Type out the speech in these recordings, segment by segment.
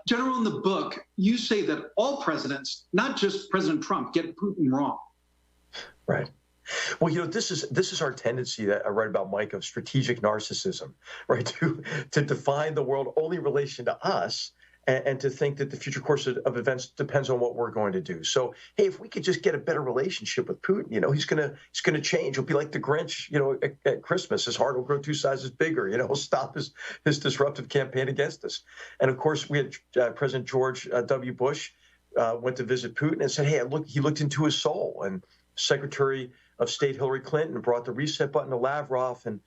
General, in the book, you say that all presidents, not just President Trump, get Putin wrong. Right. Well, this is our tendency that I write about, Mike, of strategic narcissism, right? To define the world only in relation to us, and to think that the future course of events depends on what we're going to do. So, hey, if we could just get a better relationship with Putin, he's gonna change. He'll be like the Grinch, at Christmas. His heart will grow 2 sizes bigger. He'll stop his disruptive campaign against us. And of course, we had President George W. Bush went to visit Putin and said, hey, he looked into his soul. And Secretary of State Hillary Clinton brought the reset button to Lavrov, and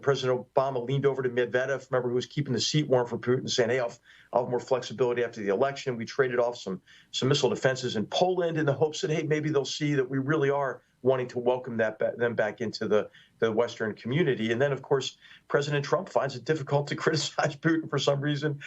President Obama leaned over to Medvedev, remember, who was keeping the seat warm for Putin, saying, hey, I'll have more flexibility after the election. We traded off some missile defenses in Poland in the hopes that, hey, maybe they'll see that we really are wanting to welcome them back into the Western community. And then, of course, President Trump finds it difficult to criticize Putin for some reason.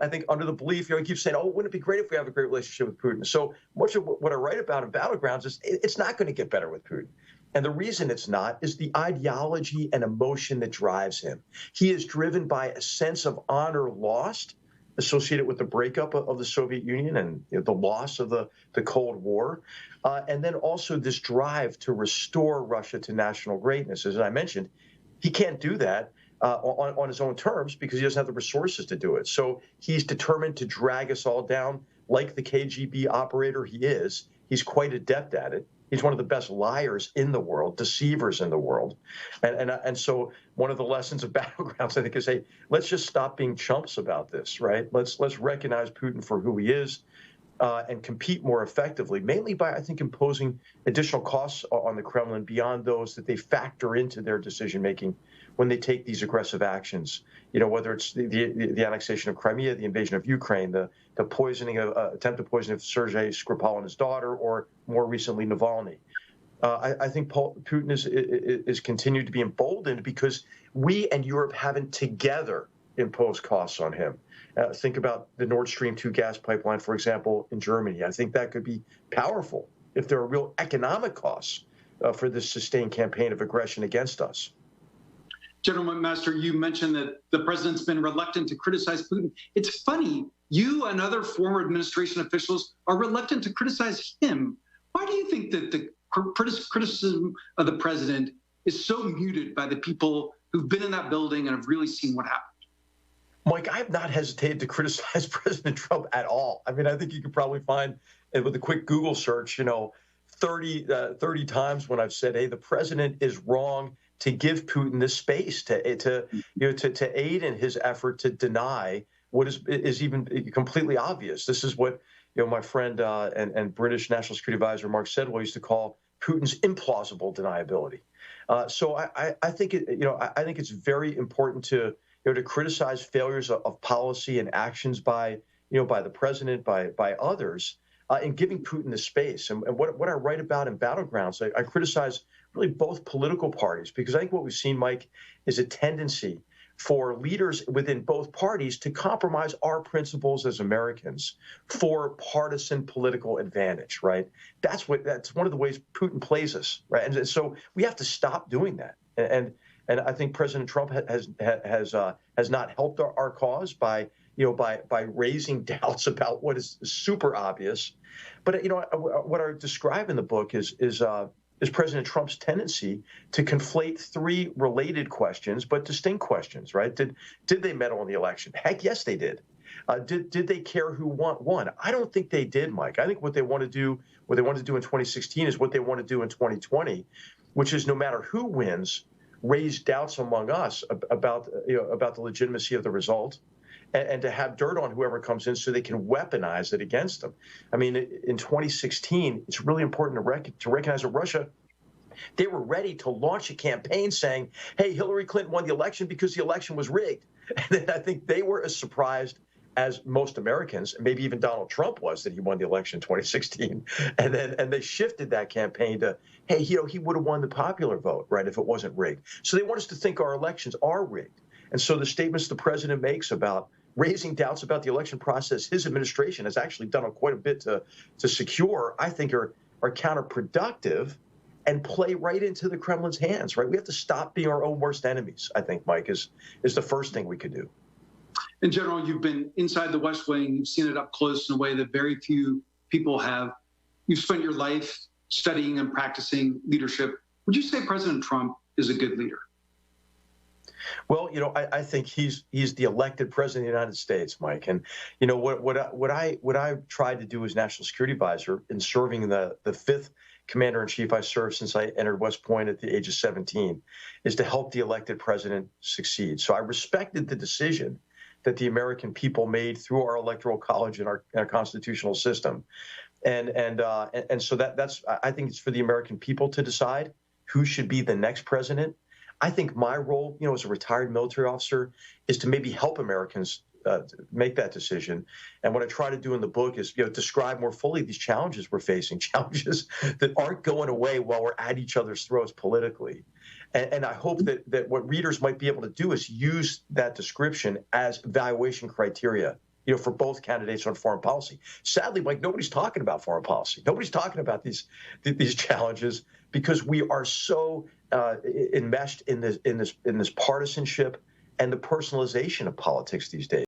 I think under the belief, he keeps saying, oh, wouldn't it be great if we have a great relationship with Putin? So much of what I write about in Battlegrounds is it's not going to get better with Putin. And the reason it's not is the ideology and emotion that drives him. He is driven by a sense of honor lost associated with the breakup of the Soviet Union and the loss of the Cold War. And then also this drive to restore Russia to national greatness. As I mentioned, he can't do that on his own terms because he doesn't have the resources to do it. So he's determined to drag us all down like the KGB operator he is. He's quite adept at it. He's one of the best liars in the world, deceivers in the world. And so one of the lessons of Battlegrounds, I think, is, hey, let's just stop being chumps about this, right? Let's recognize Putin for who he is and compete more effectively, mainly by, I think, imposing additional costs on the Kremlin beyond those that they factor into their decision-making when they take these aggressive actions, whether it's the annexation of Crimea, the invasion of Ukraine, the attempted poisoning of Sergei Skripal and his daughter, or more recently, Navalny. I think Putin is continued to be emboldened because we and Europe haven't together imposed costs on him. Think about the Nord Stream 2 gas pipeline, for example, in Germany. I think that could be powerful if there are real economic costs for this sustained campaign of aggression against us. General McMaster, you mentioned that the president's been reluctant to criticize Putin. It's funny, you and other former administration officials are reluctant to criticize him. Why do you think that the criticism of the president is so muted by the people who've been in that building and have really seen what happened? Mike, I have not hesitated to criticize President Trump at all. I mean, I think you could probably find, with a quick Google search, 30 times when I've said, hey, the president is wrong to give Putin this space to aid in his effort to deny what is even completely obvious. This is what my friend and British National Security Advisor Mark Sedwill used to call Putin's implausible deniability. So I think I think it's very important to criticize failures of policy and actions by the president, by others, in giving Putin the space. And what I write about in Battlegrounds, I criticize really both political parties, because I think what we've seen, Mike, is a tendency for leaders within both parties to compromise our principles as Americans for partisan political advantage, right? That's one of the ways Putin plays us, right? And so we have to stop doing that. And I think President Trump has not helped our cause by raising doubts about what is super obvious. But what I describe in the book is President Trump's tendency to conflate three related questions, but distinct questions, right? Did they meddle in the election? Heck, yes, they did. Did they care who won? I don't think they did, Mike. I think what they want to do in 2016 is what they want to do in 2020, which is no matter who wins, raise doubts among us about the legitimacy of the result, and to have dirt on whoever comes in so they can weaponize it against them. I mean, in 2016, it's really important to recognize that Russia, they were ready to launch a campaign saying, hey, Hillary Clinton won the election because the election was rigged. And I think they were as surprised as most Americans, and maybe even Donald Trump was, that he won the election in 2016. And they shifted that campaign to, hey, he would have won the popular vote, right, if it wasn't rigged. So they want us to think our elections are rigged. And so the statements the president makes about raising doubts about the election process, his administration has actually done quite a bit to secure, I think are counterproductive and play right into the Kremlin's hands, right? We have to stop being our own worst enemies, I think, Mike, is the first thing we could do. In general, you've been inside the West Wing. You've seen it up close in a way that very few people have. You've spent your life studying and practicing leadership. Would you say President Trump is a good leader? Well, I think he's the elected president of the United States, Mike. And what I tried to do as national security advisor in serving the fifth commander in chief I served since I entered West Point at the age of 17 is to help the elected president succeed. So I respected the decision that the American people made through our electoral college and our constitutional system, and so that's I think it's for the American people to decide who should be the next president. I think my role, as a retired military officer, is to maybe help Americans make that decision. And what I try to do in the book is, describe more fully these challenges we're facing, challenges that aren't going away while we're at each other's throats politically. And I hope that what readers might be able to do is use that description as evaluation criteria, for both candidates on foreign policy. Sadly, Mike, nobody's talking about foreign policy. Nobody's talking about these challenges because we are so enmeshed in this partisanship and the personalization of politics these days.